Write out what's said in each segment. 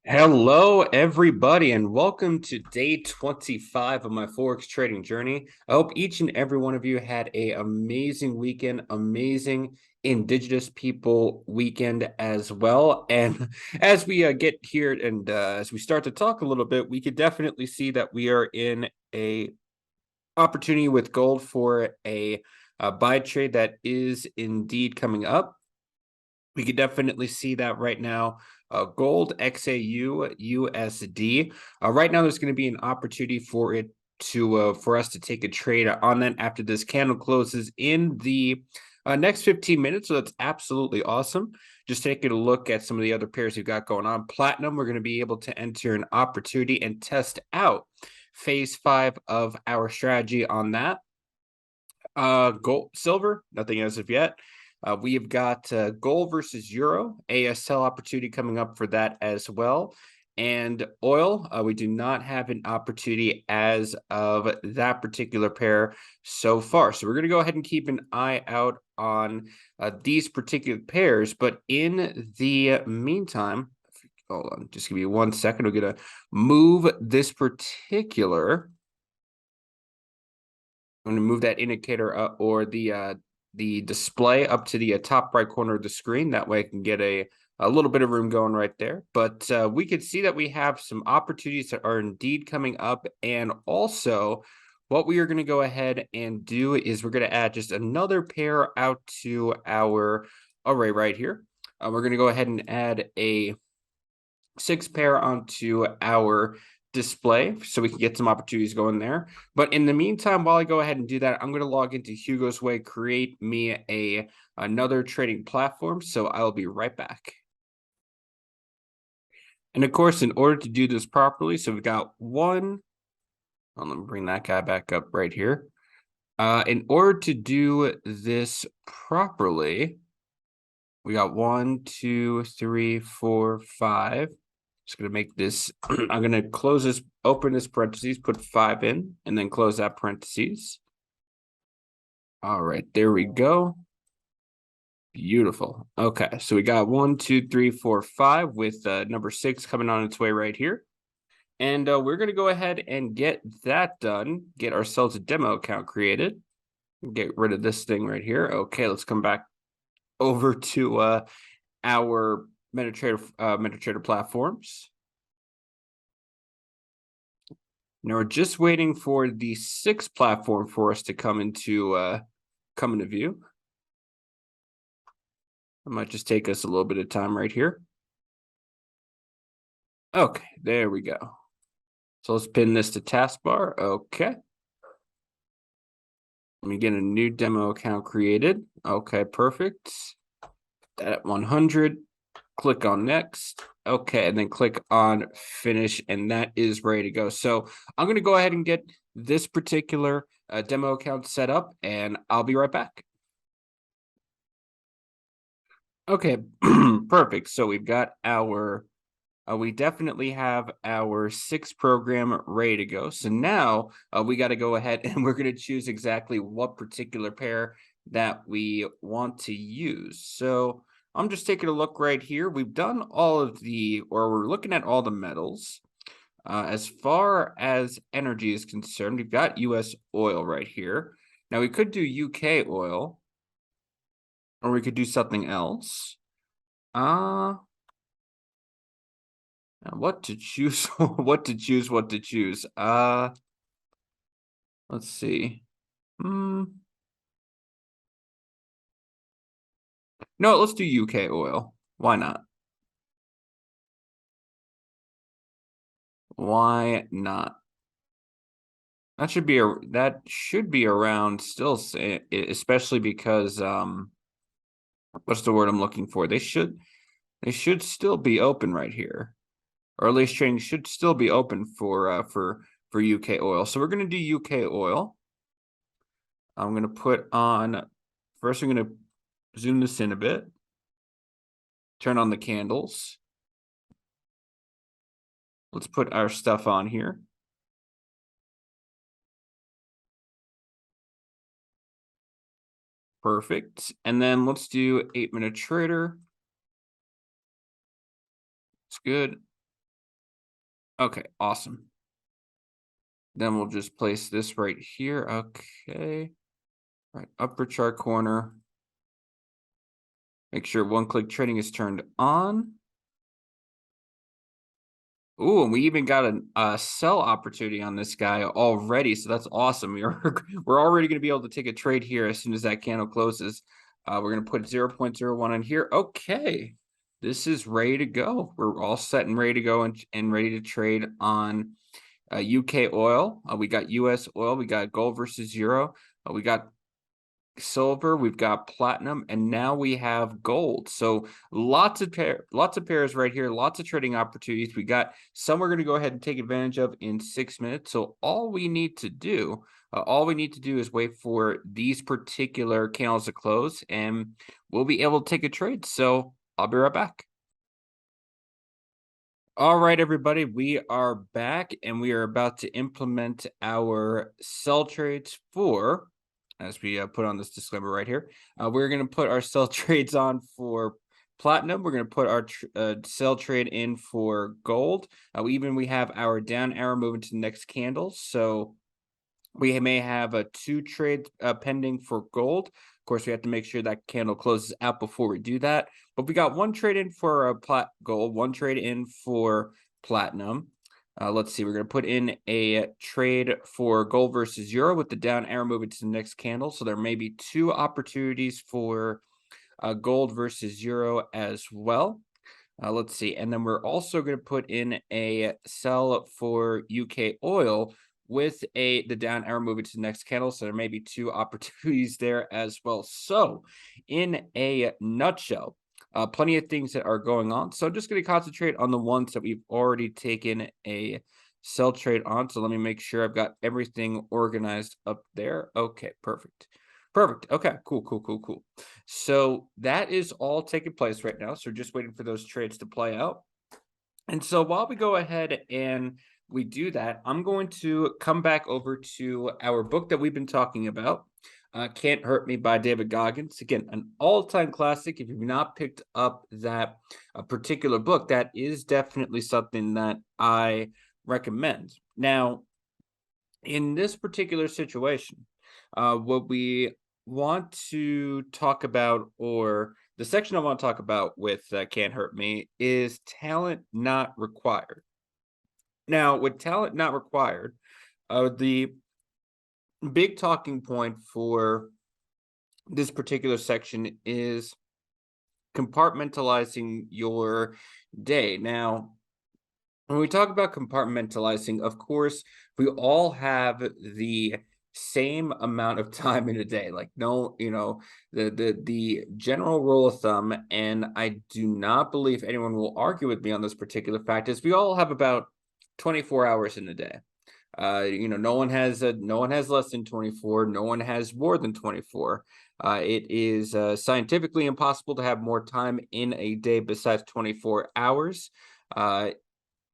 Hello, everybody, and welcome to day 25 of my Forex trading journey. I hope each and every one of you had an amazing weekend, amazing Indigenous People weekend as well. And as we get here and as we start to talk a little bit, we could definitely see that we are in a opportunity with gold for a buy trade that is indeed coming up. We could definitely see that right now. Gold, XAU, USD. Right now, there's going to be an opportunity for it to for us to take a trade on that after this candle closes in the next 15 minutes. So that's absolutely awesome. Just taking a look at some of the other pairs we've got going on. Platinum, we're going to be able to enter an opportunity and test out phase 5 of our strategy on that. Gold, silver, nothing as of yet. We have got gold versus euro, ASL opportunity coming up for that as well. And oil, we do not have an opportunity as of that particular pair so far. So we're going to go ahead and keep an eye out on these particular pairs. But in the meantime, hold on, just give me 1 second. We're going to move this particular. I'm going to move that indicator up or the display up to the top right corner of the screen. That way I can get a little bit of room going right there. But we could see that we have some opportunities that are indeed coming up. And also what we are going to go ahead and do is we're going to add just another pair out to our array right here. We're going to go ahead and add a 6 pair onto our display so we can get some opportunities going there. But in the meantime, while I go ahead and do that, I'm going to log into Hugo's Way, create me another trading platform. So I'll be right back. And of course, in order to do this properly, so we've got one. Let me bring that guy back up right here. In order to do this properly, we got 1, 2, 3, 4, 5. Just gonna make this, I'm gonna close this, open this parentheses, put 5 in, and then close that parentheses. All right, there we go. Beautiful. Okay, so we got 1, 2, 3, 4, 5 with number 6 coming on its way right here. And we're gonna go ahead and get that done, get ourselves a demo account created, get rid of this thing right here. Okay, let's come back over to our MetaTrader platforms. Now we're just waiting for the 6th platform for us to come into view. It might just take us a little bit of time right here. Okay, there we go. So let's pin this to taskbar. Okay. Let me get a new demo account created. Okay, perfect. That at 100. Click on next. Okay, and then click on finish, and that is ready to go. So I'm going to go ahead and get this particular demo account set up, and I'll be right back. Okay, perfect. So we've got our, we definitely have our 6 program ready to go. So now we got to go ahead and we're going to choose exactly what particular pair that we want to use. So I'm just taking a look right here. We've done all of the, or we're looking at all the metals. As far as energy is concerned, we've got US oil right here. Now we could do UK oil, or we could do something else. What to choose? What to choose? What to choose? Let's see. No, let's do UK oil. Why not? Why not? That should be around still, especially because what's the word I'm looking for? They should still be open right here, or at least trading should still be open for UK oil. So we're gonna do UK oil. I'm gonna put on first. I'm gonna zoom this in a bit. Turn on the candles. Let's put our stuff on here. Perfect. And then let's do 8-minute trader. It's good. Okay, awesome. Then we'll just place this right here. Okay. Right, upper chart corner. Make sure one-click trading is turned on. Ooh, and we even got a sell opportunity on this guy already, so that's awesome. We're already going to be able to take a trade here as soon as that candle closes. We're going to put 0.01 on here. Okay, this is ready to go. We're all set and ready to go and ready to trade on UK oil. We got US oil. We got gold versus euro. We got silver, we've got platinum, and now we have gold. So lots of pairs right here, lots of trading opportunities. We got some we're going to go ahead and take advantage of in 6 minutes. So all we need to do is wait for these particular candles to close, and we'll be able to take a trade. So I'll be right back. All right, everybody, we are back and we are about to implement our sell trades for, as we put on this disclaimer right here, we're going to put our sell trades on for platinum. We're going to put our sell trade in for gold. We have our down arrow moving to the next candle. So we may have a 2 trades pending for gold. Of course, we have to make sure that candle closes out before we do that. But we got 1 trade in for gold, 1 trade in for platinum. Let's see, we're going to put in a trade for gold versus euro with the down arrow moving to the next candle. So there may be 2 opportunities for gold versus euro as well. Let's see. And then we're also going to put in a sell for UK oil with the down arrow moving to the next candle. So there may be 2 opportunities there as well. So in a nutshell, plenty of things that are going on. So I'm just going to concentrate on the ones that we've already taken a sell trade on. So let me make sure I've got everything organized up there. Okay, perfect. Perfect. Okay, cool. So that is all taking place right now. So we're just waiting for those trades to play out. And so while we go ahead and we do that, I'm going to come back over to our book that we've been talking about, Can't Hurt Me by David Goggins. Again, an all-time classic. If you've not picked up that particular book, that is definitely something that I recommend. Now, in this particular situation, what we want to talk about, or the section I want to talk about with Can't Hurt Me, is talent not required. Now, with talent not required, the big talking point for this particular section is compartmentalizing your day. Now, when we talk about compartmentalizing, of course, we all have the same amount of time in a day. Like, no, the general rule of thumb, and I do not believe anyone will argue with me on this particular fact, is we all have about 24 hours in a day. No one has less than 24. No one has more than 24. It is scientifically impossible to have more time in a day besides 24 hours. I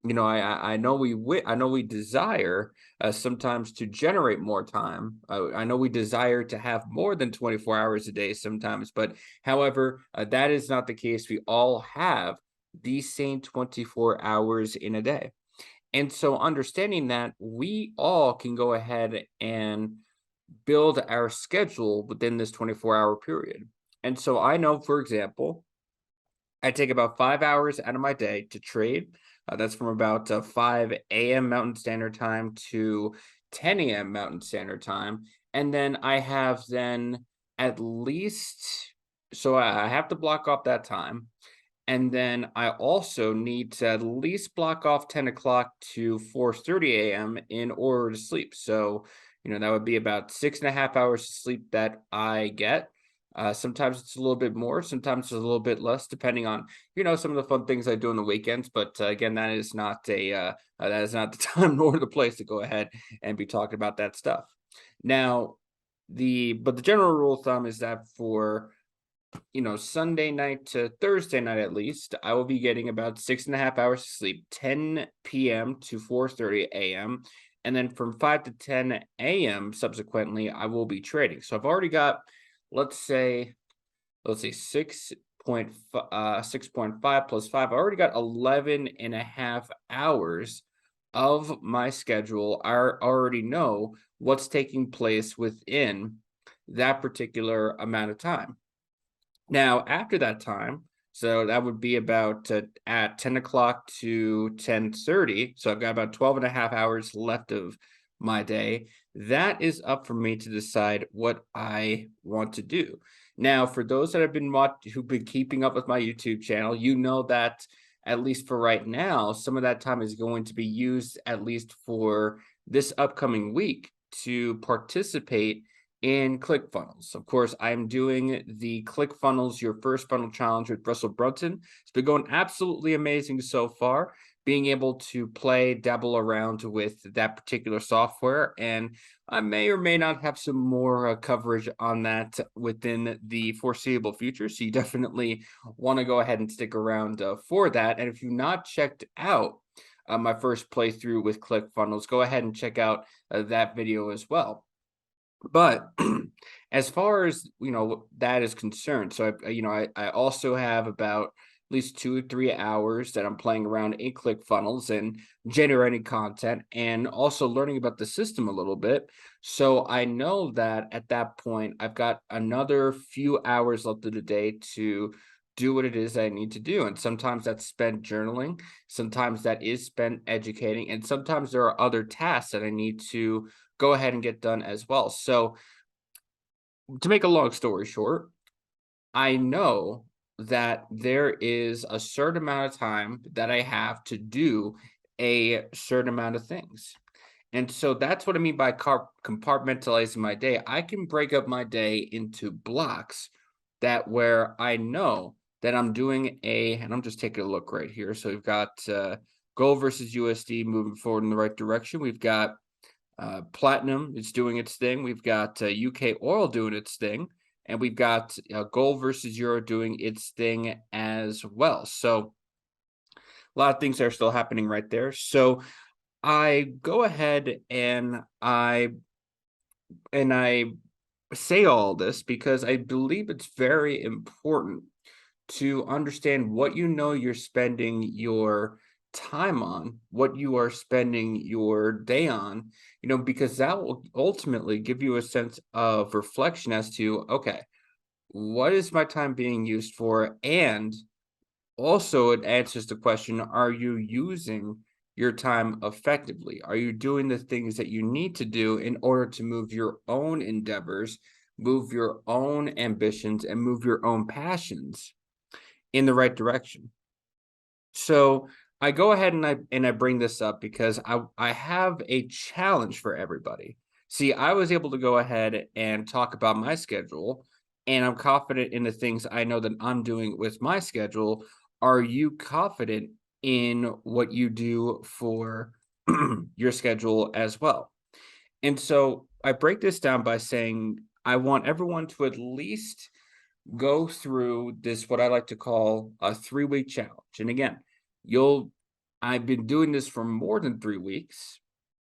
know we desire sometimes to generate more time. I know we desire to have more than 24 hours a day sometimes, but however, that is not the case. We all have these same 24 hours in a day. And so understanding that, we all can go ahead and build our schedule within this 24-hour period. And so I know, for example, I take about 5 hours out of my day to trade. That's from about 5 a.m. Mountain Standard Time to 10 a.m. Mountain Standard Time. And then I have at least, so I have to block off that time. And then I also need to at least block off 10 o'clock to 4:30 a.m. in order to sleep. So, that would be about 6.5 hours of sleep that I get. Sometimes it's a little bit more, sometimes it's a little bit less, depending on, some of the fun things I do on the weekends. But again, that is not the time nor the place to go ahead and be talking about that stuff. Now, but the general rule of thumb is that for Sunday night to Thursday night, at least, I will be getting about 6.5 hours of sleep, 10 p.m. to 4:30 a.m. And then from 5 to 10 a.m. subsequently, I will be trading. So I've already got, let's say 6.5 plus 5. I already got 11.5 hours of my schedule, I already know what's taking place within that particular amount of time. Now, after that time, so that would be about at 10 o'clock to 10:30. So I've got about 12 and a half hours left of my day. That is up for me to decide what I want to do. Now, for those that have been who've been keeping up with my YouTube channel, you know that at least for right now, some of that time is going to be used at least for this upcoming week to participate in ClickFunnels. Of course, I'm doing the ClickFunnels Your First Funnel Challenge with Russell Brunson. It's been going absolutely amazing so far, being able to play, dabble around with that particular software. And I may or may not have some more coverage on that within the foreseeable future. So you definitely want to go ahead and stick around for that. And if you've not checked out my first playthrough with ClickFunnels, go ahead and check out that video as well. But as far as that is concerned, so I also have about at least 2 or 3 hours that I'm playing around in ClickFunnels and generating content and also learning about the system a little bit. So I know that at that point I've got another few hours left of the day to do what it is I need to do. And sometimes that's spent journaling, sometimes that is spent educating, and sometimes there are other tasks that I need to go ahead and get done as well. So to make a long story short, I know that there is a certain amount of time that I have to do a certain amount of things. And so that's what I mean by compartmentalizing my day. I can break up my day into blocks that where I know that I'm doing and I'm just taking a look right here. So we've got gold versus USD moving forward in the right direction. We've got platinum is doing its thing. We've got UK oil doing its thing, and we've got gold versus euro doing its thing as well. So a lot of things are still happening right there. So I go ahead and I say all this because I believe it's very important to understand what you're spending your time on, what you are spending your day on, because that will ultimately give you a sense of reflection as to, okay, what is my time being used for? And also, it answers the question, are you using your time effectively? Are you doing the things that you need to do in order to move your own endeavors, move your own ambitions, and move your own passions in the right direction? So I go ahead and I bring this up because I have a challenge for everybody. See, I was able to go ahead and talk about my schedule, and I'm confident in the things I know that I'm doing with my schedule. Are you confident in what you do for your schedule as well? And so I break this down by saying I want everyone to at least go through this, what I like to call a 3-week challenge. And again, you'll I've been doing this for more than 3 weeks,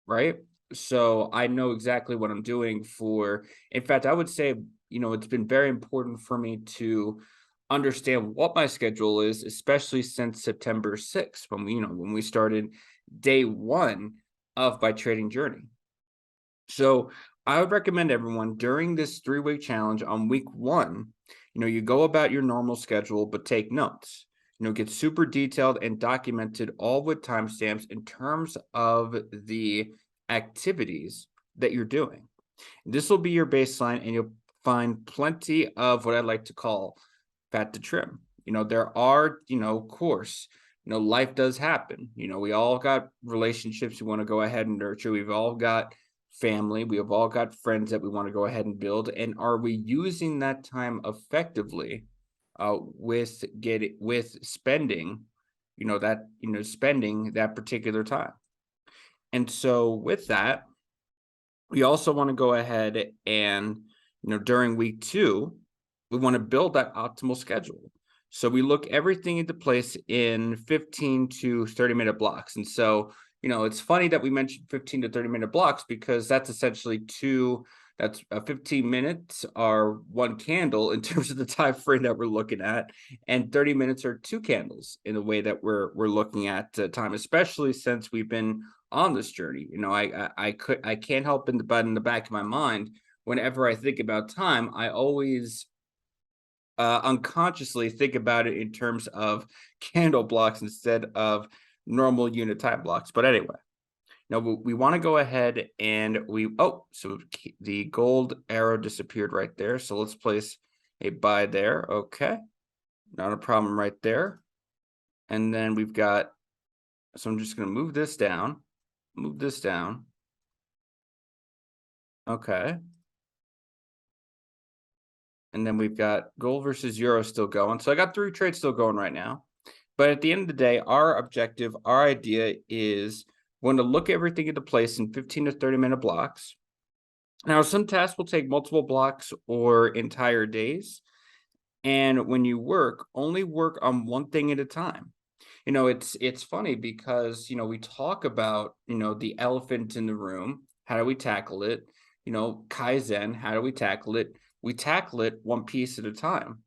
right? So I know exactly what I'm doing for, in fact, I would say, it's been very important for me to understand what my schedule is, especially since September 6th, when we started day one of my trading journey. So I would recommend everyone during this 3-week challenge on week one, you go about your normal schedule, but take notes. Get super detailed and documented all with timestamps in terms of the activities that you're doing. This will be your baseline, and you'll find plenty of what I like to call fat to trim. There are, of course, life does happen. We all got relationships we want to go ahead and nurture. We've all got family. We have all got friends that we want to go ahead and build. And are we using that time effectively with spending, spending that particular time? And so with that, we also want to go ahead and, during week two, we want to build that optimal schedule. So we look everything into place in 15 to 30-minute blocks. And so, it's funny that we mentioned 15 to 30-minute blocks because that's essentially 2 That's 15 minutes are one candle in terms of the time frame that we're looking at, and 30 minutes are two candles in the way that we're looking at time, especially since we've been on this journey. I can't help but in the back of my mind, whenever I think about time, I always unconsciously think about it in terms of candle blocks instead of normal unit time blocks. But anyway, now we want to go ahead and so the gold arrow disappeared right there. So let's place a buy there. Okay, not a problem right there. And then we've got, so I'm just going to move this down. Okay. And then we've got gold versus euro still going. So I got 3 trades still going right now. But at the end of the day, our objective, our idea is we're going to look everything into place in 15 to 30-minute blocks. Now, some tasks will take multiple blocks or entire days. And when you work, only work on one thing at a time. It's funny because, we talk about, the elephant in the room. How do we tackle it? Kaizen, how do we tackle it? We tackle it one piece at a time.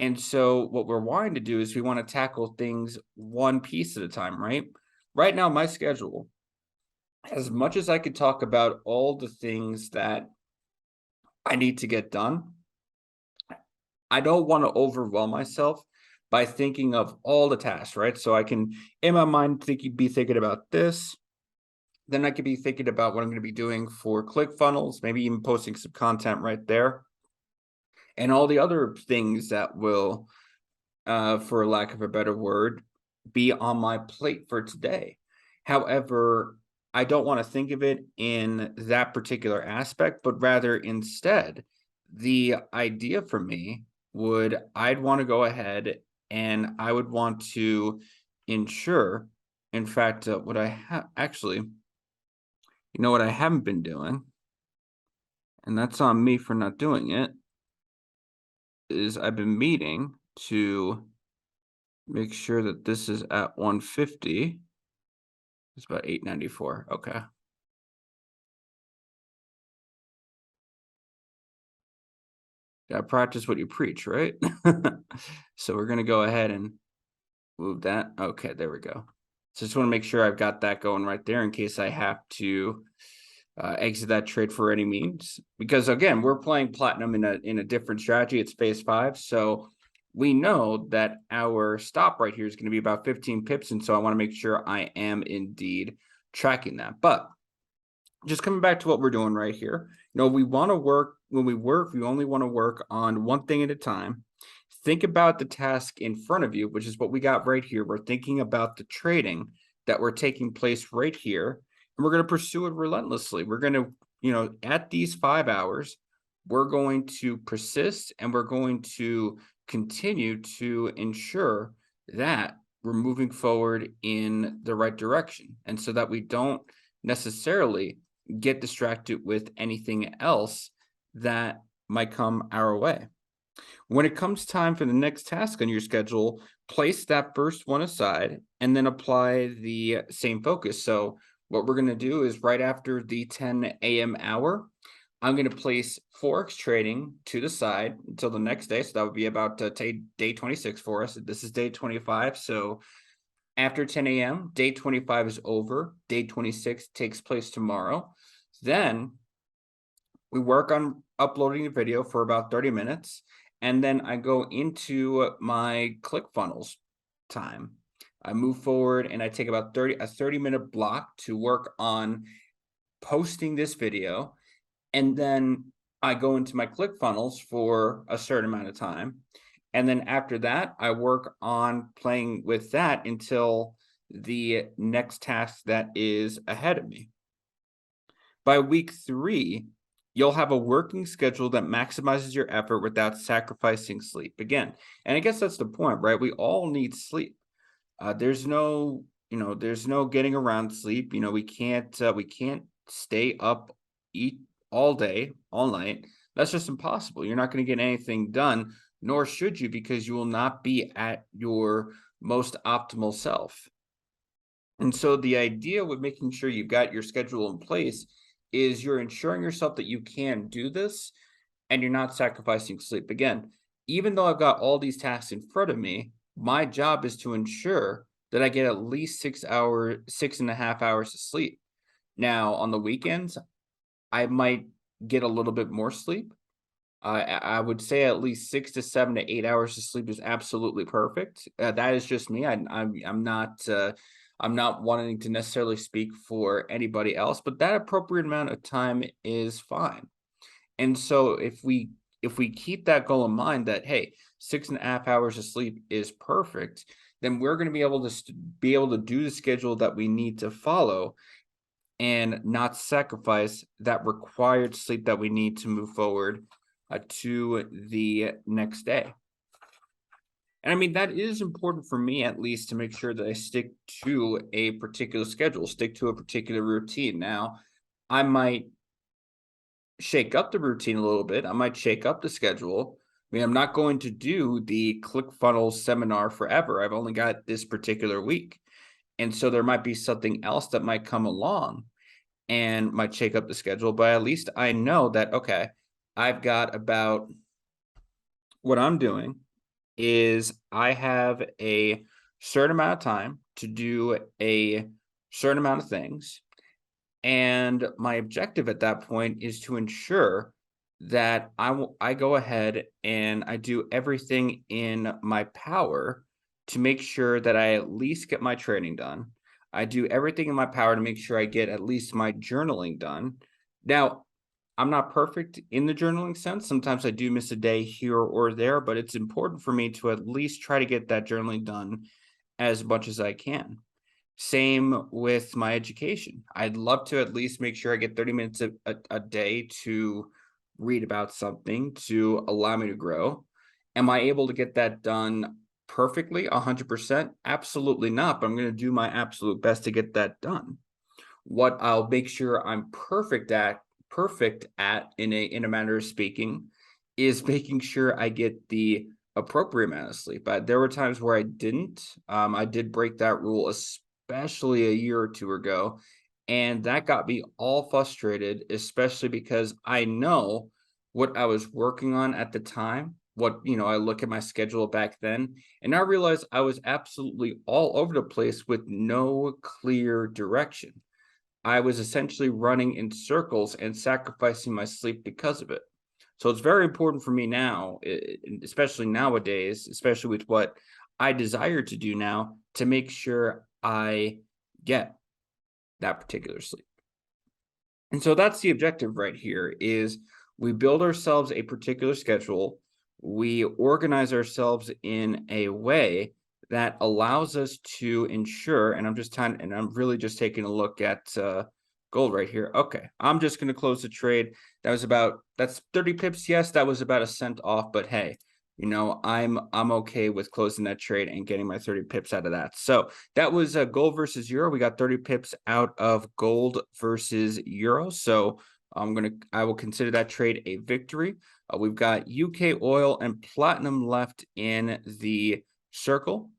And so what we're wanting to do is we want to tackle things one piece at a time, right? Right now, my schedule, as much as I could talk about all the things that I need to get done, I don't want to overwhelm myself by thinking of all the tasks, right? So I can, in my mind, be thinking about this. Then I could be thinking about what I'm going to be doing for ClickFunnels, maybe even posting some content right there, and all the other things that will, for lack of a better word, be on my plate for today. However, I don't want to think of it in that particular aspect, but rather instead, the idea for me I'd want to go ahead and I would want to ensure, in fact, what I have actually, what I haven't been doing, and that's on me for not doing it, is I've been meeting to make sure that this is at 150. It's about 894. Okay. Gotta practice what you preach, right? So we're gonna go ahead and move that. Okay, there we go. So just want to make sure I've got that going right there in case I have to exit that trade for any means. Because again, we're playing platinum in a different strategy. It's phase 5, so we know that our stop right here is going to be about 15 pips, and so I want to make sure I am indeed tracking that. But just coming back to what we're doing right here, we want to work. When we work, we only want to work on one thing at a time. Think about the task in front of you, which is what we got right here. We're thinking about the trading that we're taking place right here, and we're going to pursue it relentlessly. We're going to, at these 5 hours, we're going to persist and we're going to continue to ensure that we're moving forward in the right direction. And so that we don't necessarily get distracted with anything else that might come our way. When it comes time for the next task on your schedule, place that first one aside and then apply the same focus. So what we're going to do is right after the 10 a.m. hour, I'm going to place Forex trading to the side until the next day. So that would be about day 26 for us. This is day 25. So after 10 a.m., day 25 is over. Day 26 takes place tomorrow. Then we work on uploading the video for about 30 minutes. And then I go into my ClickFunnels time. I move forward and I take about a 30-minute block to work on posting this video. And then I go into my ClickFunnels for a certain amount of time. And then after that, I work on playing with that until the next task that is ahead of me. By week 3, you'll have a working schedule that maximizes your effort without sacrificing sleep. Again, and I guess that's the point, right? We all need sleep. There's no getting around sleep. We can't stay up, eat all day, all night. That's just impossible. You're not going to get anything done, nor should you, because you will not be at your most optimal self. And so the idea with making sure you've got your schedule in place is you're ensuring yourself that you can do this and you're not sacrificing sleep. Again, even though I've got all these tasks in front of me, my job is to ensure that I get at least 6 hours, 6.5 hours of sleep. Now, on the weekends, I might get a little bit more sleep. I would say at least 6 to 7 to 8 hours of sleep is absolutely perfect. That is just me. I'm not wanting to necessarily speak for anybody else, but that appropriate amount of time is fine. And so if we keep that goal in mind that hey, 6.5 hours of sleep is perfect, then we're going to be able to be able to do the schedule that we need to follow and not sacrifice that required sleep that we need to move forward to the next day. And I mean, that is important for me, at least, to make sure that I stick to a particular schedule, stick to a particular routine. Now, I might shake up the routine a little bit. I might shake up the schedule. I mean, I'm not going to do the ClickFunnels seminar forever. I've only got this particular week. And so there might be something else that might come along and might shake up the schedule, but at least I know that, okay, I've got about what I'm doing is I have a certain amount of time to do a certain amount of things. And my objective at that point is to ensure that I go ahead and I do everything in my power to make sure that I at least get my training done. I do everything in my power to make sure I get at least my journaling done. Now, I'm not perfect in the journaling sense. Sometimes I do miss a day here or there, but it's important for me to at least try to get that journaling done as much as I can. Same with my education. I'd love to at least make sure I get 30 minutes a day to read about something to allow me to grow. Am I able to get that done perfectly, 100%? Absolutely not, but I'm going to do my absolute best to get that done. What I'll make sure I'm perfect at in a manner of speaking is making sure I get the appropriate amount of sleep. There were times where I didn't. I did break that rule, especially a year or two ago, and that got me all frustrated, especially because I know what I was working on at the time. I look at my schedule back then, and I realized I was absolutely all over the place with no clear direction. I was essentially running in circles and sacrificing my sleep because of it. So it's very important for me now, especially nowadays, especially with what I desire to do now, to make sure I get that particular sleep. And so that's the objective right here is we build ourselves a particular schedule. We organize ourselves in a way that allows us to ensure, and I'm really just taking a look at gold right here. Okay, I'm just going to close the trade. That's 30 pips. Yes, that was about a cent off, but hey, I'm okay with closing that trade and getting my 30 pips out of that. So that was gold versus euro. We got 30 pips out of gold versus euro. So I will consider that trade a victory. We've got UK oil and platinum left in the circle.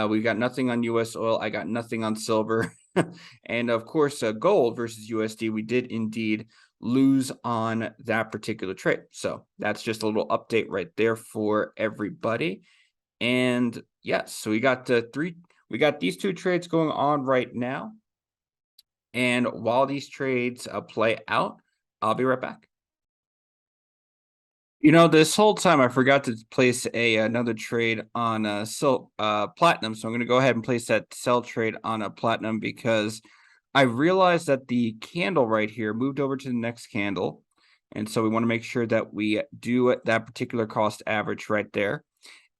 We've got nothing on US oil. I got nothing on silver. And of course, gold versus USD, we did indeed lose on that particular trade. So that's just a little update right there for everybody. And yes, so we got these two trades going on right now. And while these trades play out, I'll be right back. This whole time I forgot to place another trade on platinum. So I'm going to go ahead and place that sell trade on a platinum because I realized that the candle right here moved over to the next candle. And so we want to make sure that we do that particular cost average right there.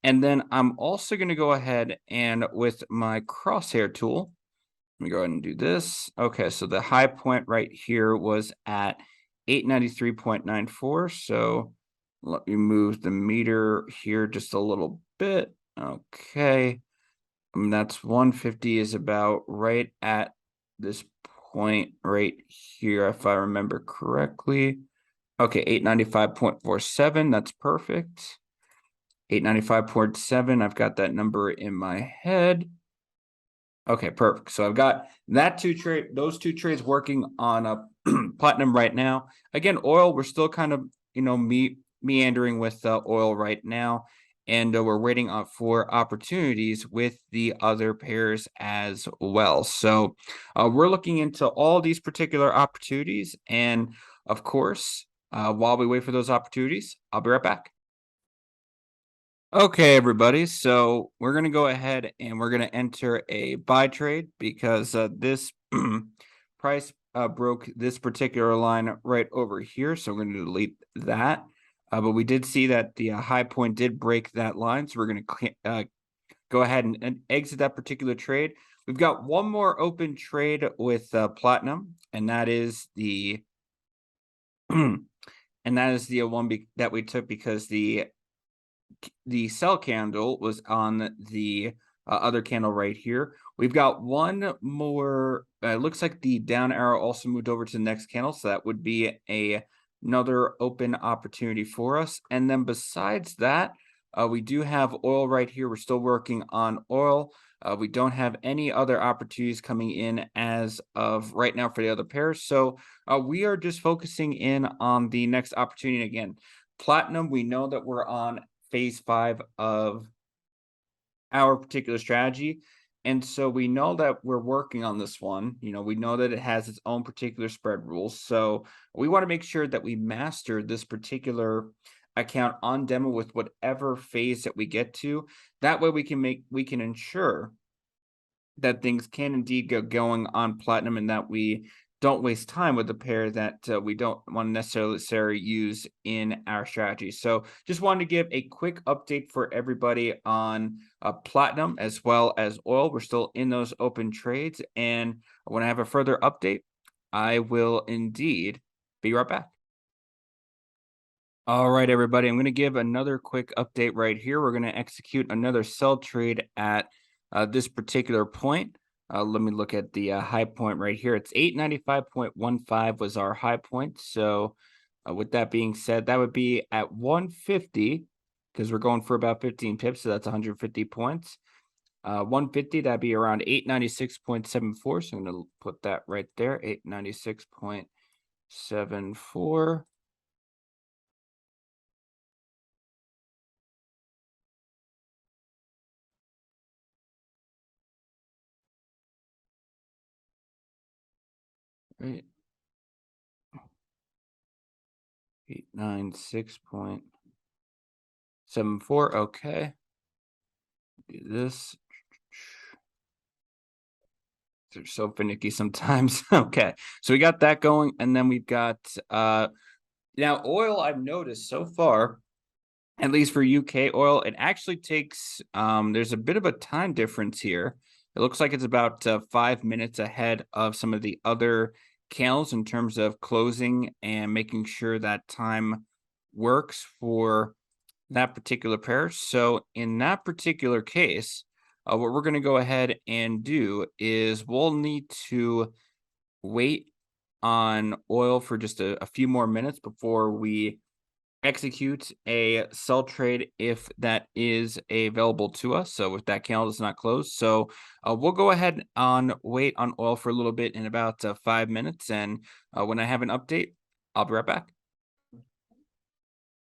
And then I'm also going to go ahead and with my crosshair tool, let me go ahead and do this. Okay, so the high point right here was at 893.94. So let me move the meter here just a little bit. Okay. And that's 150 is about right at this point right here, if I remember correctly. Okay, 895.47. That's perfect. 895.7. I've got that number in my head. Okay, perfect. So I've got those two trades working on a platinum right now. Again, oil, we're still kind of, meandering with oil right now, and we're waiting for opportunities with the other pairs as well. So we're looking into all these particular opportunities, and of course, while we wait for those opportunities, I'll be right back. Okay, everybody. So we're going to go ahead and we're going to enter a buy trade because this price broke this particular line right over here. So we're going to delete that. But we did see that the high point did break that line. So we're going to go ahead and exit that particular trade. We've got one more open trade with platinum, and that is the and that is the that we took because the sell candle was on the other candle right here. We've got one more. It looks like the down arrow also moved over to the next candle, so that would be another open opportunity for us. And then besides that, we do have oil right here. We're still working on oil. We don't have any other opportunities coming in as of right now for the other pairs. So we are just focusing in on the next opportunity again. Platinum, we know that we're on phase 5 of our particular strategy. And so we know that we're working on this one. We know that it has its own particular spread rules. So we want to make sure that we master this particular account on demo with whatever phase that we get to. That way we can ensure that things can indeed get going on platinum and that we don't waste time with a pair that we don't want to necessarily use in our strategy. So just wanted to give a quick update for everybody on platinum as well as oil. We're still in those open trades. And when I have a further update, I will indeed be right back. All right, everybody, I'm going to give another quick update right here. We're going to execute another sell trade at this particular point. Let me look at the high point right here. It's 895.15 was our high point. So with that being said, that would be at 150 because we're going for about 15 pips. So that's 150 points. 150, that'd be around 896.74. So I'm going to put that right there, 896.74. 896.74. Okay. Do this. They're so finicky sometimes. Okay. So we got that going, and then we've got now oil. I've noticed so far, at least for UK oil, it actually takes there's a bit of a time difference here. It looks like it's about 5 minutes ahead of some of the other candles in terms of closing and making sure that time works for that particular pair. So in that particular case, what we're going to go ahead and do is we'll need to wait on oil for just a few more minutes before we execute a sell trade if that is available to us. So if that candle is not closed. So we'll go ahead and wait on oil for a little bit in about 5 minutes. And when I have an update, I'll be right back.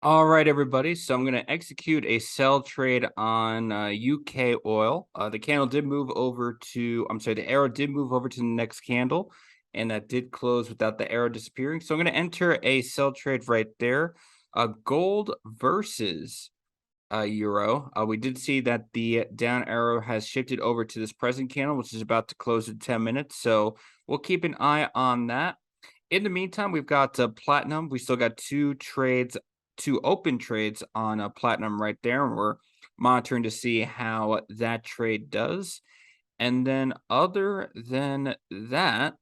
All right, everybody. So I'm going to execute a sell trade on UK oil. The candle did move over to, I'm sorry, the arrow did move over to the next candle, and that did close without the arrow disappearing. So I'm going to enter a sell trade right there. Gold versus euro. We did see that the down arrow has shifted over to this present candle, which is about to close in 10 minutes. So we'll keep an eye on that. In the meantime, we've got platinum. We still got two open trades on platinum right there. And we're monitoring to see how that trade does. And then other than that,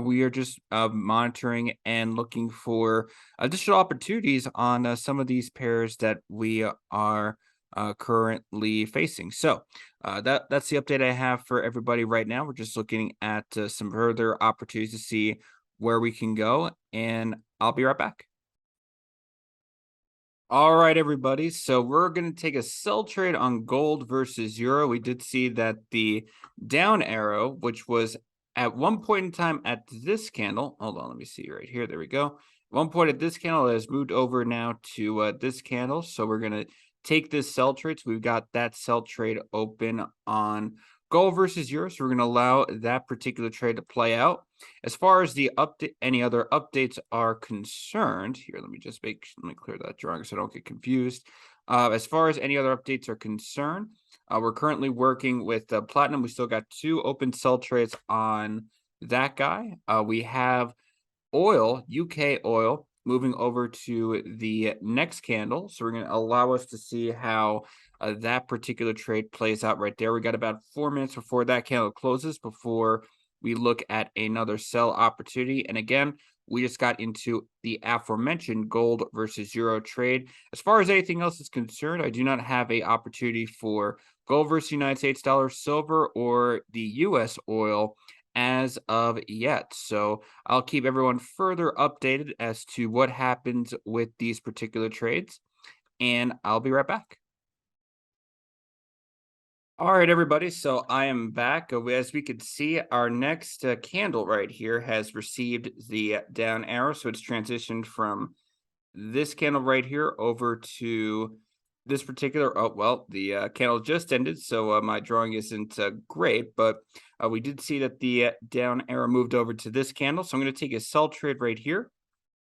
we are just monitoring and looking for additional opportunities on some of these pairs that we are currently facing. So that's the update I have for everybody right now. We're just looking at some further opportunities to see where we can go, and I'll be right back. All right, everybody. So we're going to take a sell trade on gold versus euro. We did see that the down arrow, which was at one point in time at this candle. Hold on, let me see right here. There we go. One point at this candle has moved over now to this candle. So we're going to take this sell trade. So we've got that sell trade open on gold versus euro. So we're going to allow that particular trade to play out. As far as the update, any other updates are concerned, here, let me clear that drawing so I don't get confused. As far as any other updates are concerned, we're currently working with platinum. We still got 2 open sell trades on that guy. We have oil, UK oil, moving over to the next candle. So we're going to allow us to see how that particular trade plays out right there. We got about 4 minutes before that candle closes before we look at another sell opportunity. And again, we just got into the aforementioned gold versus euro trade. As far as anything else is concerned, I do not have a opportunity for gold versus United States dollar, silver, or the US oil as of yet. So I'll keep everyone further updated as to what happens with these particular trades, and I'll be right back. All right, everybody. So I am back. As we could see, our next candle right here has received the down arrow. So it's transitioned from this candle right here over to this particular, oh, well, the candle just ended, so my drawing isn't great, but we did see that the down arrow moved over to this candle. So I'm going to take a sell trade right here.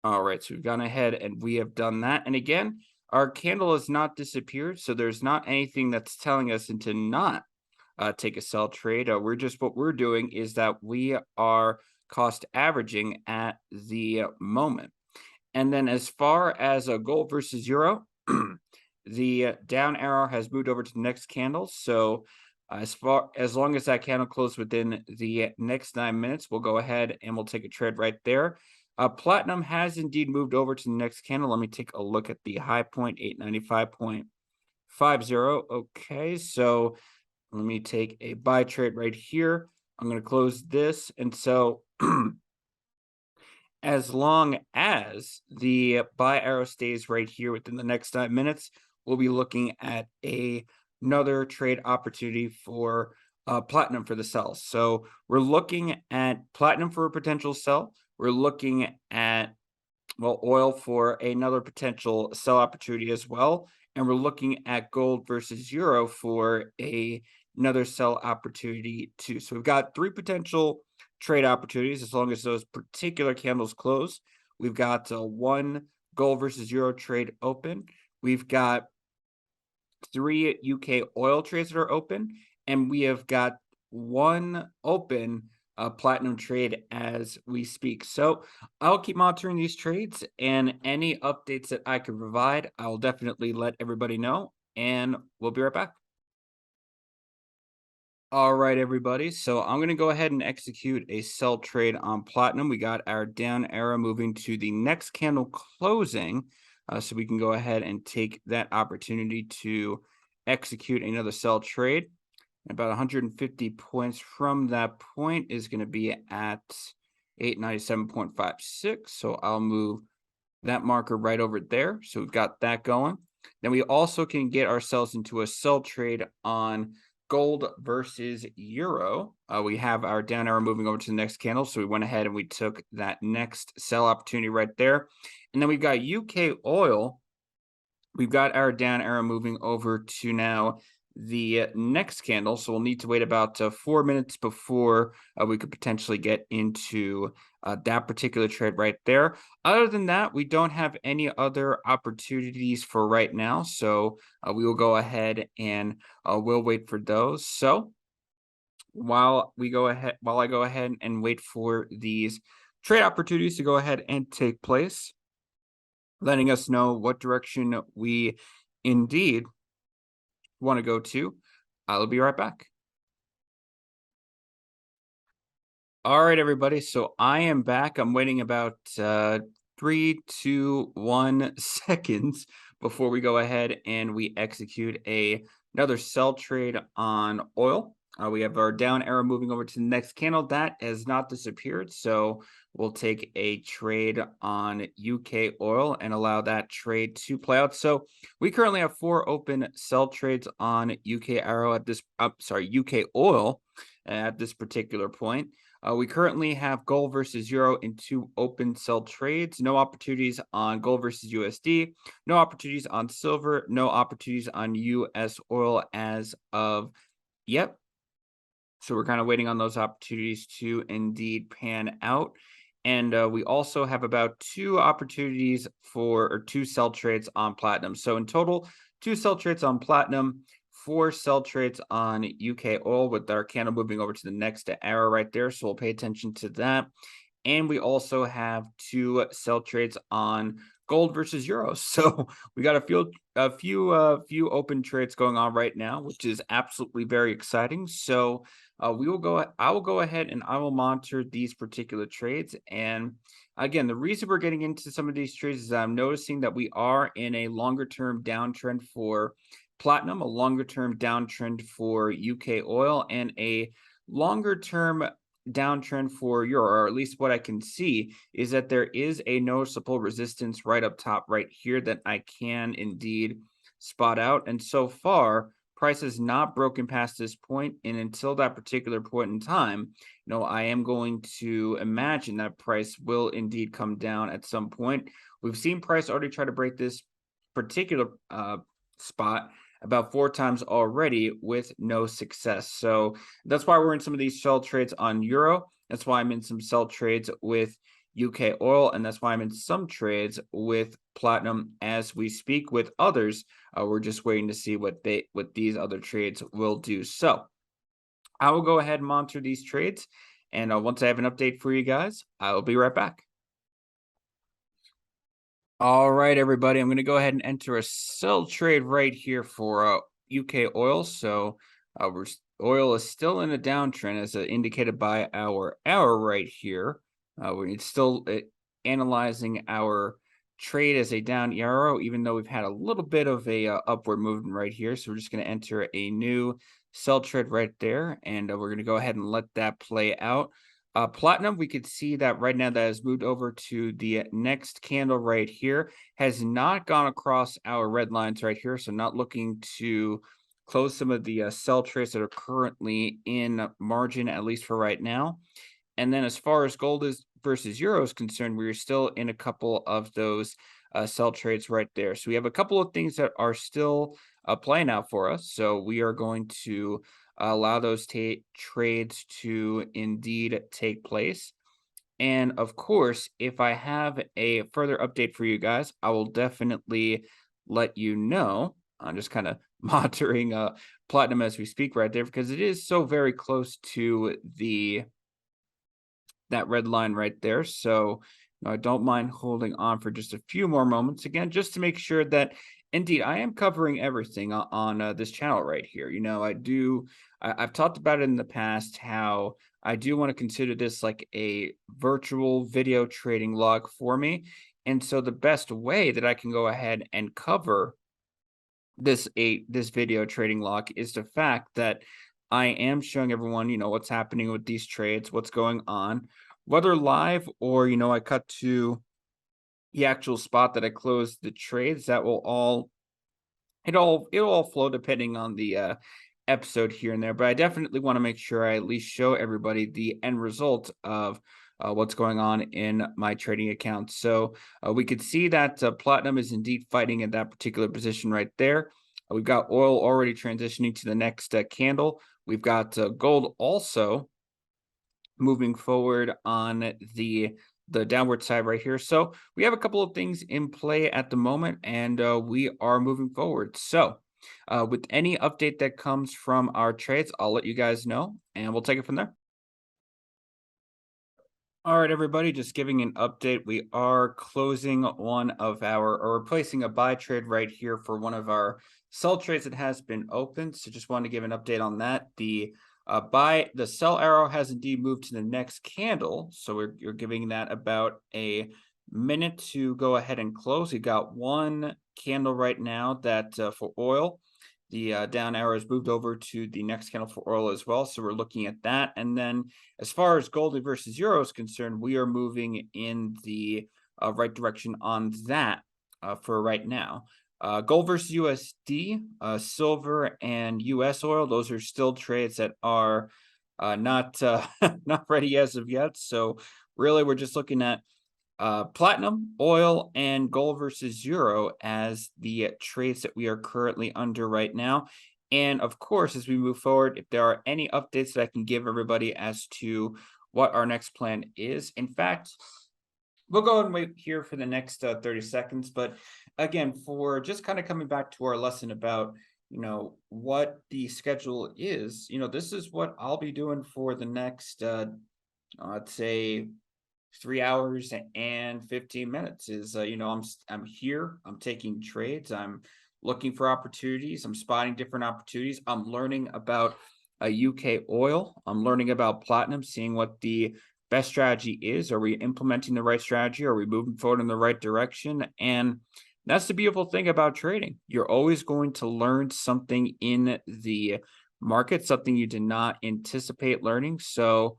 All right, so we've gone ahead and we have done that. And again, our candle has not disappeared, so there's not anything that's telling us to not take a sell trade. What we're doing is that we are cost averaging at the moment. And then as far as a gold versus euro, the down arrow has moved over to the next candle. So as long as that candle closes within the next 9 minutes, we'll go ahead and we'll take a trade right there. Platinum has indeed moved over to the next candle. Let me take a look at the high point, 895.50. Okay, so let me take a buy trade right here. I'm going to close this. And so as long as the buy arrow stays right here within the next 9 minutes, we'll be looking at another trade opportunity for platinum for the sell. So we're looking at platinum for a potential sell. We're looking at, well, oil for another potential sell opportunity as well. And we're looking at gold versus euro for another sell opportunity too. So we've got 3 potential trade opportunities as long as those particular candles close. We've got 1 gold versus euro trade open. We've got 3 UK oil trades that are open, and we have got 1 open platinum trade as we speak. So I'll keep monitoring these trades, and any updates that I can provide, I'll definitely let everybody know, and we'll be right back. All right, everybody. So I'm going to go ahead and execute a sell trade on platinum. We got our down arrow moving to the next candle closing. So we can go ahead and take that opportunity to execute another sell trade. About 150 points from that point is going to be at 897.56. So I'll move that marker right over there. So we've got that going. Then we also can get ourselves into a sell trade on gold versus euro. We have our down arrow moving over to the next candle. So we went ahead and we took that next sell opportunity right there. And then we've got UK oil. We've got our down arrow moving over to now the next candle. So we'll need to wait about 4 minutes before we could potentially get into that particular trade right there. Other than that, we don't have any other opportunities for right now. So we will go ahead and we'll wait for those. So while I go ahead and wait for these trade opportunities to go ahead and take place, letting us know what direction we indeed want to go to, I'll be right back. All right, everybody. So I am back. I'm waiting about 3, 2, 1 seconds before we go ahead and we execute another sell trade on oil. We have our down arrow moving over to the next candle. That has not disappeared. So we'll take a trade on UK oil and allow that trade to play out. So we currently have 4 open sell trades on UK arrow at this, UK oil at this particular point. We currently have gold versus euro in 2 open sell trades. No opportunities on gold versus USD. No opportunities on silver. No opportunities on US oil as of yet. So we're kind of waiting on those opportunities to indeed pan out. And we also have about 2 opportunities or 2 sell trades on platinum. So in total, 2 sell trades on platinum, 4 sell trades on UK oil with our candle moving over to the next arrow right there. So we'll pay attention to that. And we also have 2 sell trades on gold versus euros. So we got a few open trades going on right now, which is absolutely very exciting. So I will go ahead and I will monitor these particular trades. And again, the reason we're getting into some of these trades is I'm noticing that we are in a longer term downtrend for platinum, a longer term downtrend for UK oil, and a longer term downtrend for euro, or at least what I can see is that there is a noticeable resistance right up top right here that I can indeed spot out. And so far, price has not broken past this point, and until that particular point in time, I am going to imagine that price will indeed come down at some point. We've seen price already try to break this particular spot about 4 times already with no success. So that's why we're in some of these sell trades on euro. That's why I'm in some sell trades with UK oil, and that's why I'm in some trades with platinum as we speak. With others, we're just waiting to see what these other trades will do. So I will go ahead and monitor these trades, and once I have an update for you guys, I will be right back. All right, everybody, I'm going to go ahead and enter a sell trade right here for UK oil. So oil is still in a downtrend as indicated by our arrow right here. We're still analyzing our trade as a down arrow, even though we've had a little bit of a upward movement right here. So we're just going to enter a new sell trade right there, and we're going to go ahead and let that play out. Platinum, we could see that right now that has moved over to the next candle right here, has not gone across our red lines right here, so not looking to close some of the sell trades that are currently in margin, at least for right now. And then as far as gold is versus euro is concerned, we're still in a couple of those sell trades right there. So we have a couple of things that are still playing out for us. So we are going to allow those trades to indeed take place. And of course, if I have a further update for you guys, I will definitely let you know. I'm just kind of monitoring platinum as we speak right there because it is so very close to that red line right there. So I don't mind holding on for just a few more moments again, just to make sure that indeed I am covering everything on this channel right here. I've talked about it in the past how I do want to consider this like a virtual video trading log for me. And so the best way that I can go ahead and cover this video trading log is the fact that I am showing everyone, what's happening with these trades, what's going on, whether live or, I cut to the actual spot that I closed the trades. That will it'll all flow depending on the episode here and there. But I definitely want to make sure I at least show everybody the end result of what's going on in my trading account. So we could see that platinum is indeed fighting at that particular position right there. We've got oil already transitioning to the next candle. We've got gold also moving forward on the downward side right here. So we have a couple of things in play at the moment, and we are moving forward. So with any update that comes from our trades, I'll let you guys know, and we'll take it from there. All right, everybody, just giving an update. We are closing or replacing a buy trade right here for one of our sell trades that has been opened. So just wanted to give an update on that. The sell arrow has indeed moved to the next candle. So you're giving that about a minute to go ahead and close. We got one candle right now that for oil The down arrow has moved over to the next candle for oil as well. So we're looking at that. And then as far as gold versus euro is concerned, we are moving in the right direction on that for right now. Gold versus USD, silver and US oil, those are still trades that are not not ready as of yet. So really we're just looking at platinum, oil, and gold versus euro as the trades that we are currently under right now. And of course, as we move forward, if there are any updates that I can give everybody as to what our next plan is. In fact, we'll go and wait here for the next 30 seconds. But again, for just kind of coming back to our lesson about, what the schedule is, this is what I'll be doing for the next, let's say, 3 hours and 15 minutes is, I'm here, I'm taking trades, I'm looking for opportunities, I'm spotting different opportunities, I'm learning about a UK oil, I'm learning about platinum, seeing what the best strategy is. Are we implementing the right strategy? Are we moving forward in the right direction? And that's the beautiful thing about trading. You're always going to learn something in the market, something you did not anticipate learning. So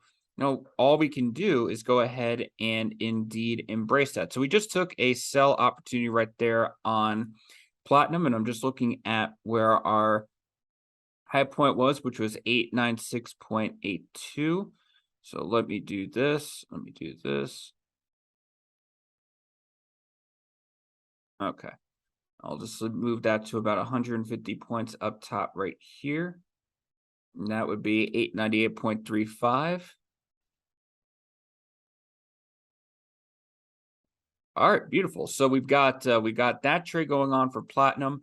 all we can do is go ahead and indeed embrace that. So we just took a sell opportunity right there on platinum, and I'm just looking at where our high point was, which was 896.82. So let me do this. Let me do this. Okay. I'll just move that to about 150 points up top right here. And that would be 898.35. All right, beautiful. So we've got that trade going on for platinum.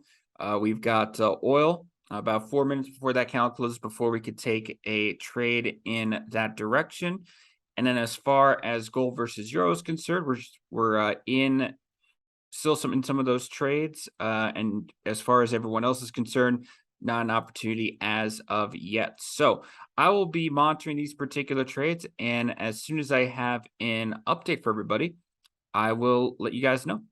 We've got oil about 4 minutes before that count closes before we could take a trade in that direction. And then as far as gold versus euro is concerned, we're in still in some of those trades. And as far as everyone else is concerned, not an opportunity as of yet. So I will be monitoring these particular trades, and as soon as I have an update for everybody, I will let you guys know.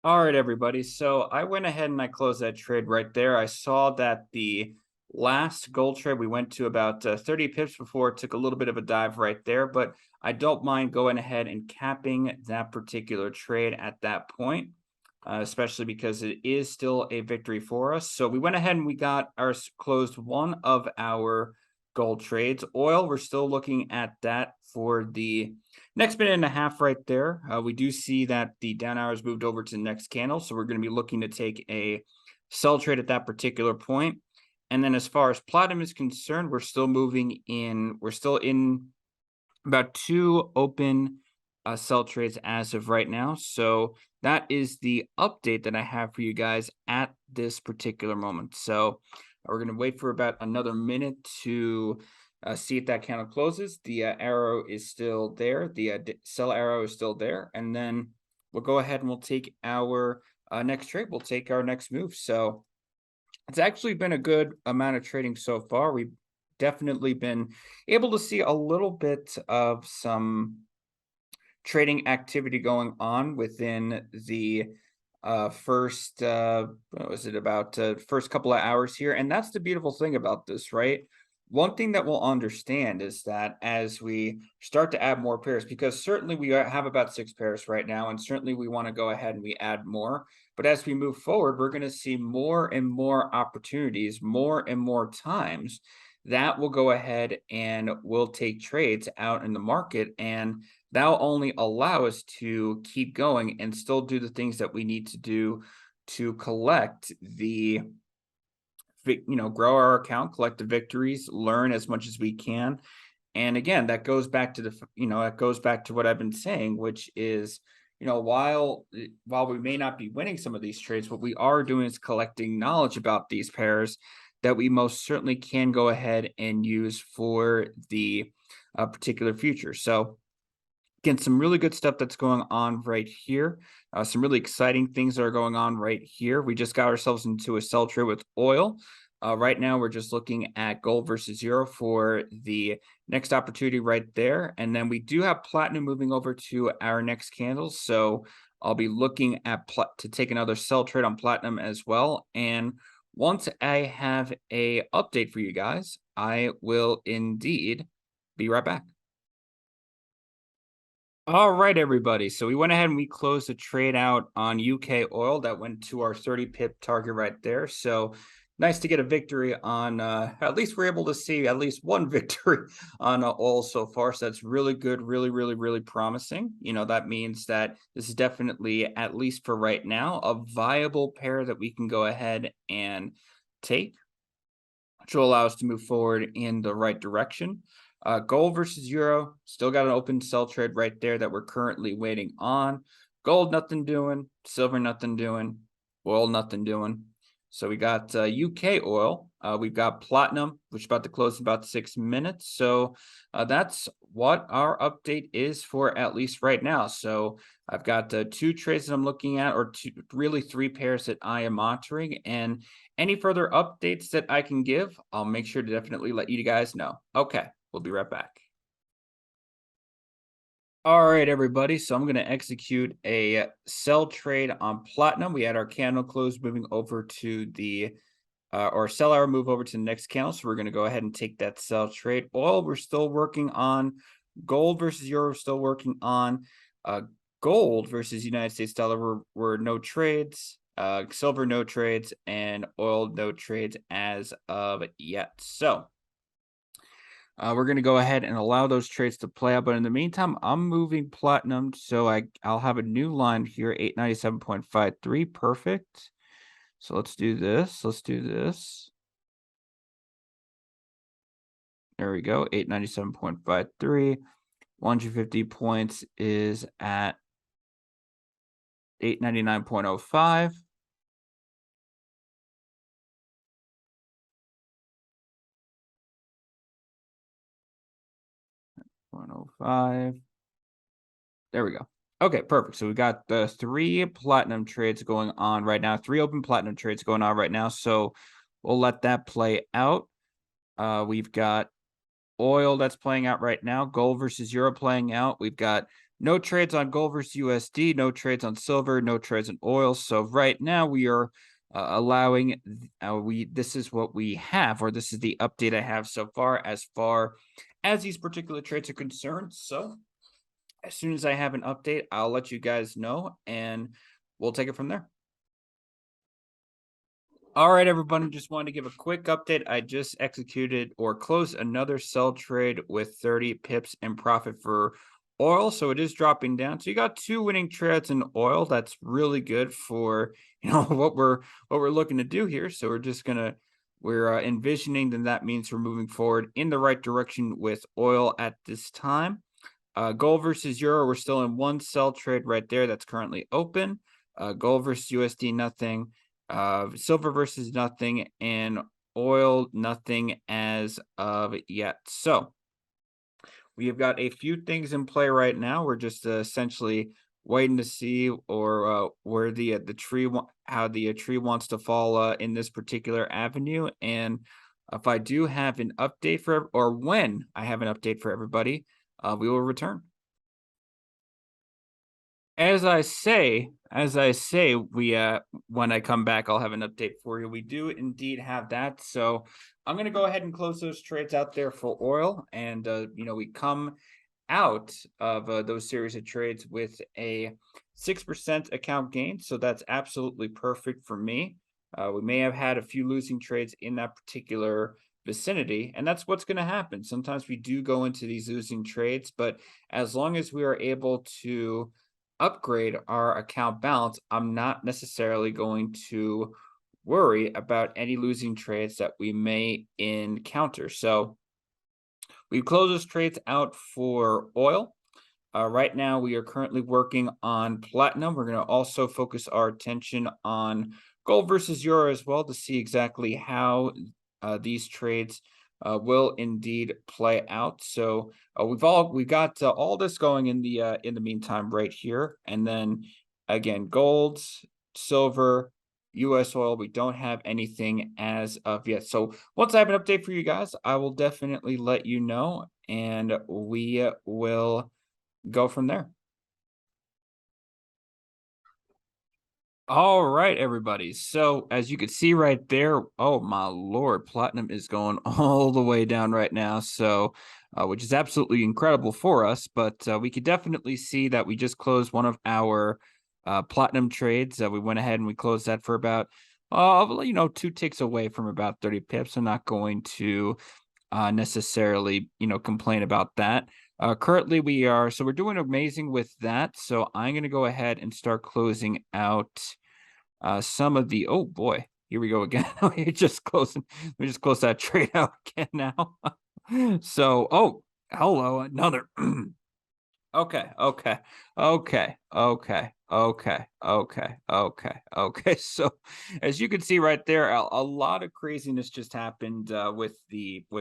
All right, everybody. So I went ahead and I closed that trade right there. I saw that the last gold trade, we went to about 30 pips before it took a little bit of a dive right there, but I don't mind going ahead and capping that particular trade at that point, especially because it is still a victory for us. So we went ahead and we got closed one of our gold trades. Oil, we're still looking at that for the next minute and a half right there. We do see that the down hours moved over to the next candle, so we're going to be looking to take a sell trade at that particular point. And then as far as platinum is concerned, we're still moving in. We're still in about 2 open sell trades as of right now. So that is the update that I have for you guys at this particular moment. So we're going to wait for about another minute to see if that candle closes. The arrow is still there. The sell arrow is still there. And then we'll go ahead and we'll take our next trade. We'll take our next move. So it's actually been a good amount of trading so far. We've definitely been able to see a little bit of some trading activity going on within the first what was it about first couple of hours here. And that's the beautiful thing about this, right? One thing that we'll understand is that as we start to add more pairs, because certainly we have about 6 pairs right now, and certainly we want to go ahead and we add more. But as we move forward, we're going to see more and more opportunities, more and more times that will go ahead and we'll take trades out in the market, and that'll only allow us to keep going and still do the things that we need to do to collect the, grow our account, collect the victories, learn as much as we can. And again, that goes back to that goes back to what I've been saying, which is, while we may not be winning some of these trades, what we are doing is collecting knowledge about these pairs that we most certainly can go ahead and use for the particular future. So again, some really good stuff that's going on right here. Some really exciting things that are going on right here. We just got ourselves into a sell trade with oil. Right now, we're just looking at gold versus euro for the next opportunity right there. And then we do have platinum moving over to our next candles. So I'll be looking at to take another sell trade on platinum as well. And once I have a update for you guys, I will indeed be right back. All right, everybody. So we went ahead and we closed the trade out on UK oil. That went to our 30 pip target right there. So nice to get a victory on, at least we're able to see at least one victory on oil so far. So that's really good, really, really, really promising. That means that this is definitely, at least for right now, a viable pair that we can go ahead and take, which will allow us to move forward in the right direction. Gold versus euro, still got an open sell trade right there that we're currently waiting on. Gold, nothing doing. Silver, nothing doing. Oil, nothing doing. So we got UK oil. We've got platinum, which is about to close in about 6 minutes. So that's what our update is for at least right now. So I've got 2 trades that I'm looking at, or really 3 pairs that I am monitoring. And any further updates that I can give, I'll make sure to definitely let you guys know. Okay, we'll be right back. All right, everybody. So I'm going to execute a sell trade on platinum. We had our candle close, moving over to the or sell hour, move over to the next candle. So we're going to go ahead and take that sell trade. Oil, we're still working on. Gold versus euro, we're still working on. Gold versus United States dollar were no trades. Silver, no trades, and oil, no trades as of yet. So we're going to go ahead and allow those trades to play out. But in the meantime, I'm moving platinum. So I'll have a new line here, 897.53. Perfect. So let's do this. Let's do this. There we go. 897.53. 150 points is at 899.05. There we go. Okay, perfect. So we got the 3 platinum trades going on right now. 3 open platinum trades going on right now. So we'll let that play out. We've got oil that's playing out right now. Gold versus euro playing out. We've got no trades on gold versus USD, no trades on silver, no trades on oil. So right now we are allowing this is what we have, or this is the update I have so far as these particular trades are concerned. So as soon as I have an update, I'll let you guys know, and we'll take it from there. All right, everybody, just wanted to give a quick update. I just executed or closed another sell trade with 30 pips in profit for oil. So it is dropping down. So you got 2 winning trades in oil. That's really good for, what we're looking to do here. So we're envisioning that means we're moving forward in the right direction with oil at this time. Gold versus euro, we're still in 1 sell trade right there that's currently open. Gold versus USD, nothing. Silver versus nothing, and oil, nothing as of yet. So we have got a few things in play right now. We're just essentially waiting to see where the tree how the tree wants to fall in this particular avenue. And if I do have an update or when I have an update for everybody, we will return. As I say, we when I come back, I'll have an update for you. We do indeed have that. So I'm gonna go ahead and close those trades out there for oil, and we come out of those series of trades with a 6% account gain. So that's absolutely perfect for me. We may have had a few losing trades in that particular vicinity, and that's what's going to happen. Sometimes we do go into these losing trades, but as long as we are able to upgrade our account balance, I'm not necessarily going to worry about any losing trades that we may encounter. So we've closed those trades out for oil. Right now, we are currently working on platinum. We're going to also focus our attention on gold versus euro as well to see exactly how these trades will indeed play out. So we've got all this going in the meantime right here, and then again, gold, silver, U.S. oil. We don't have anything as of yet. So once I have an update for you guys, I will definitely let you know, and we will go from there. All right, everybody. So as you can see right there, oh my Lord, platinum is going all the way down right now. So, which is absolutely incredible for us. But we could definitely see that we just closed one of our platinum trades. We went ahead and we closed that for about, 2 ticks away from about 30 pips. I'm not going to necessarily, complain about that. Currently, we're doing amazing with that. So I'm going to go ahead and start closing out some of the oh boy, here we go again. We just close that trade out again now. So, oh, hello, another. Okay, okay, okay, okay, okay, okay, okay, okay. So, as you can see right there, a lot of craziness just happened with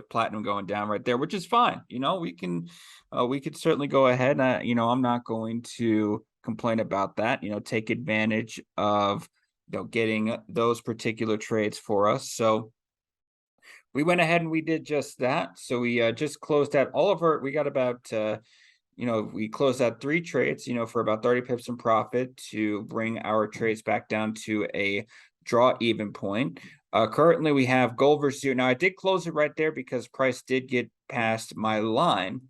platinum going down right there, which is fine. We could certainly go ahead. I'm not going to complain about that. Take advantage of getting those particular trades for us. So we went ahead and we did just that. So we just closed out all of our. We got about we closed out 3 trades, for about 30 pips in profit to bring our trades back down to a draw even point. Currently, we have gold versus you. Now, I did close it right there because price did get past my line.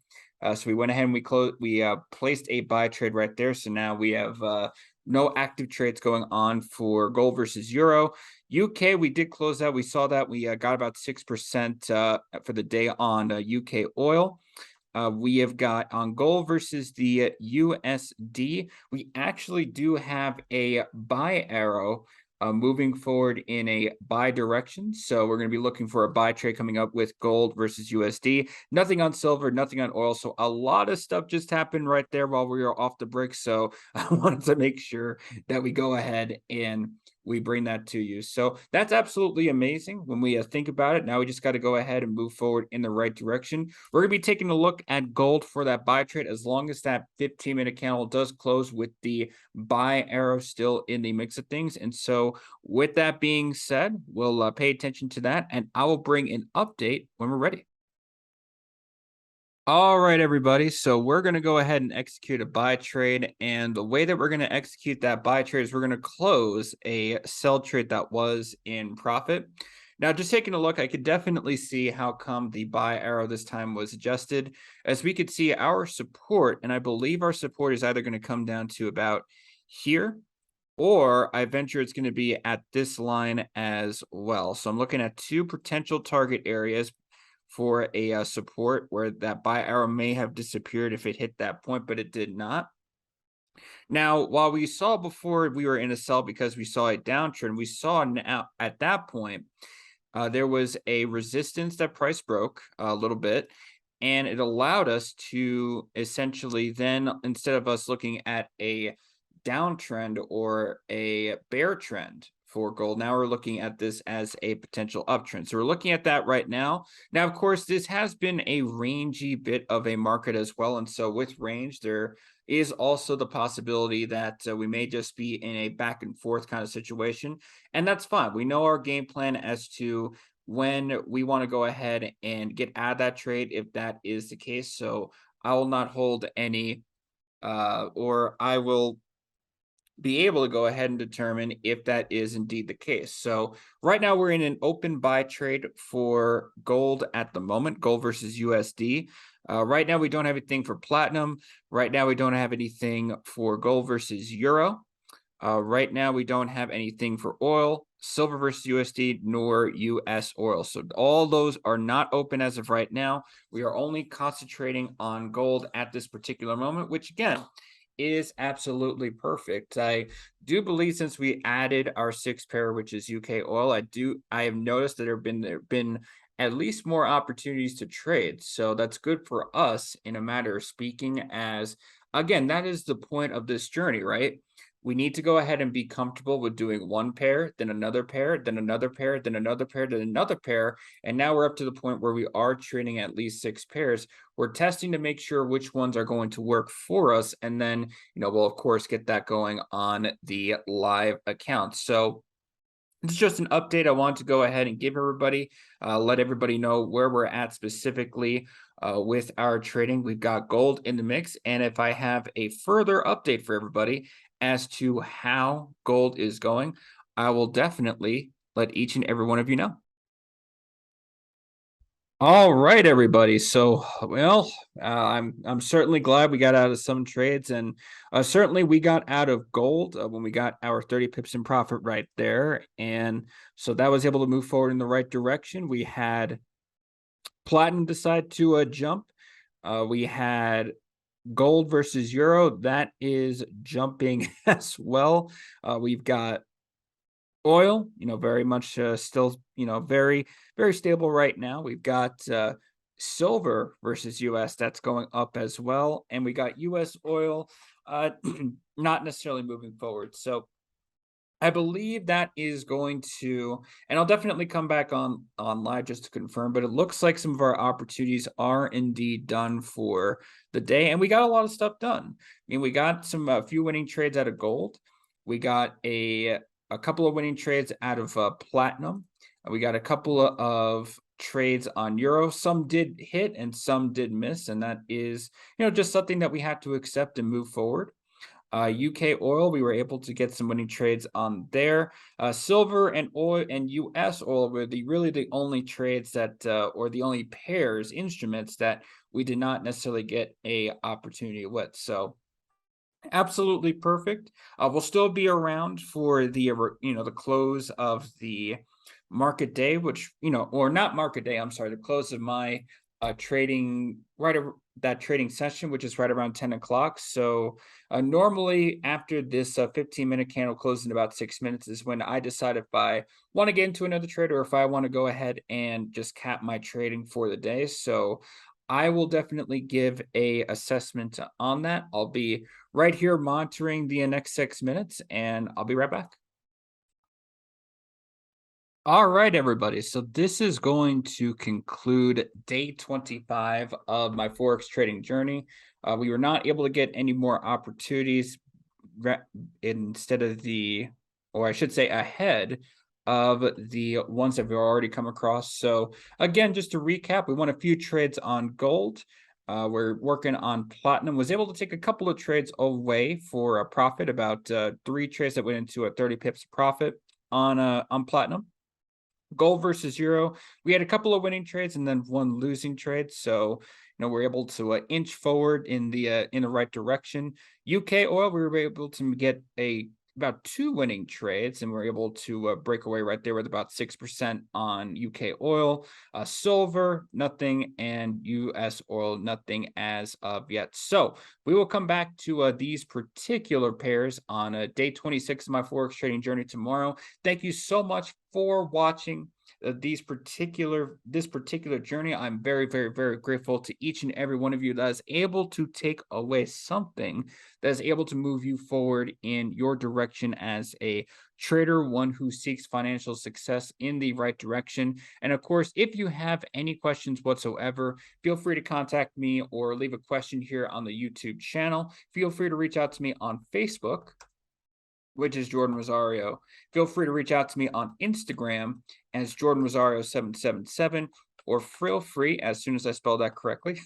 So we went ahead and we placed a buy trade right there. So now we have no active trades going on for gold versus euro. UK, we did close out. We saw that we got about 6% for the day on UK oil. We have got on gold versus the USD. We actually do have a buy arrow moving forward in a buy direction. So we're going to be looking for a buy trade coming up with gold versus USD. Nothing on silver, nothing on oil. So a lot of stuff just happened right there while we were off the bricks. So I wanted to make sure that we go ahead and we bring that to you. So that's absolutely amazing when we think about it. Now we just got to go ahead and move forward in the right direction. We're going to be taking a look at gold for that buy trade as long as that 15-minute candle does close with the buy arrow still in the mix of things. And so with that being said, we'll pay attention to that and I will bring an update when we're ready. All right, everybody. So we're going to go ahead and execute a buy trade. And the way that we're going to execute that buy trade is we're going to close a sell trade that was in profit. Now, just taking a look, I could definitely see how come the buy arrow this time was adjusted. As we could see our support, and I believe our support is either going to come down to about here, or I venture it's going to be at this line as well. So I'm looking at 2 potential target areas for a support where that buy arrow may have disappeared if it hit that point, but it did not. Now, while we saw before we were in a sell because we saw a downtrend, we saw now at that point, there was a resistance that price broke a little bit, and it allowed us to essentially then, instead of us looking at a downtrend or a bear trend for gold, now we're looking at this as a potential uptrend. So we're looking at that right now. Now, of course, this has been a rangy bit of a market as well. And so with range, there is also the possibility that we may just be in a back and forth kind of situation. And that's fine. We know our game plan as to when we want to go ahead and get out of that trade if that is the case. So I will not hold any or I will be able to go ahead and determine if that is indeed the case. So right now we're in an open buy trade for gold at the moment, gold versus USD. Right now we don't have anything for platinum. Right now we don't have anything for gold versus euro. Right now we don't have anything for oil, silver versus USD, nor US oil. So all those are not open as of right now. We are only concentrating on gold at this particular moment, which again, is absolutely perfect. I do believe since we added our 6th pair, which is UK oil, I have noticed that there have been at least more opportunities to trade. So that's good for us in a matter of speaking, as again, that is the point of this journey, right? We need to go ahead and be comfortable with doing one pair, then another pair, then another pair, then another pair, then another pair. And now we're up to the point where we are trading at least 6 pairs. We're testing to make sure which ones are going to work for us. And then, we'll of course get that going on the live account. So it's just an update I want to go ahead and give everybody, let everybody know where we're at specifically with our trading. We've got gold in the mix. And if I have a further update for everybody as to how gold is going, I will definitely let each and every one of you know. All right, everybody. So, I'm certainly glad we got out of some trades, and certainly we got out of gold when we got our 30 pips in profit right there, and so that was able to move forward in the right direction. We had platinum decide to jump. We had gold versus euro that is jumping as well. We've got oil, very much still, very, very stable right now. We've got silver versus US that's going up as well. And we got US oil not necessarily moving forward. So I believe that is going to, and I'll definitely come back on live just to confirm, but it looks like some of our opportunities are indeed done for the day, and we got a lot of stuff done. I mean, we got some few winning trades out of gold. We got a couple of winning trades out of platinum. We got a couple of trades on euro. Some did hit and some did miss, and that is, just something that we had to accept and move forward. UK oil, we were able to get some winning trades on there. Silver and oil and US oil were really the only trades that, or the only pairs, instruments that we did not necessarily get a opportunity with. So absolutely perfect. We'll still be around for the close of the market day, which, or not market day, I'm sorry, the close of my trading, that trading session, which is right around 10 o'clock. So normally after this 15-minute candle closes in about 6 minutes is when I decide if I want to get into another trade or if I want to go ahead and just cap my trading for the day. So I will definitely give a assessment on that. I'll be right here monitoring the next 6 minutes, and I'll be right back. All right, everybody. So this is going to conclude day 25 of my Forex trading journey. We were not able to get any more opportunities instead of or I should say ahead of the ones that we've already come across. So again, just to recap, we won a few trades on gold. We're working on platinum. Was able to take a couple of trades away for a profit, about 3 trades that went into a 30 pips profit on platinum. Gold versus euro, we had a couple of winning trades and then one losing trade. So, we're able to inch forward in the right direction. UK oil, we were able to get about 2 winning trades, and we're able to break away right there with about 6% on UK oil. Silver, nothing, and US oil, nothing as of yet. So we will come back to these particular pairs on day 26 of my Forex trading journey tomorrow. Thank you so much for watching this particular journey. I'm very, very, very grateful to each and every one of you that is able to take away something that is able to move you forward in your direction as a trader, one who seeks financial success in the right direction. And of course, if you have any questions whatsoever, feel free to contact me or leave a question here on the YouTube channel. Feel free to reach out to me on Facebook, which is Jordan Rosario. Feel free to reach out to me on Instagram as Jordan Rosario 777, or feel free, as soon as I spell that correctly.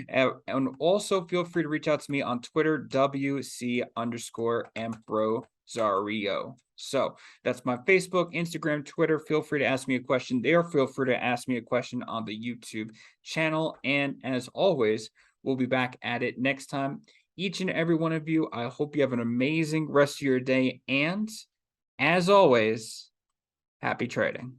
And also feel free to reach out to me on Twitter, WC_Ambrosario. So that's my Facebook, Instagram, Twitter. Feel free to ask me a question there. Feel free to ask me a question on the YouTube channel. And as always, we'll be back at it next time. Each and every one of you, I hope you have an amazing rest of your day. And as always, happy trading.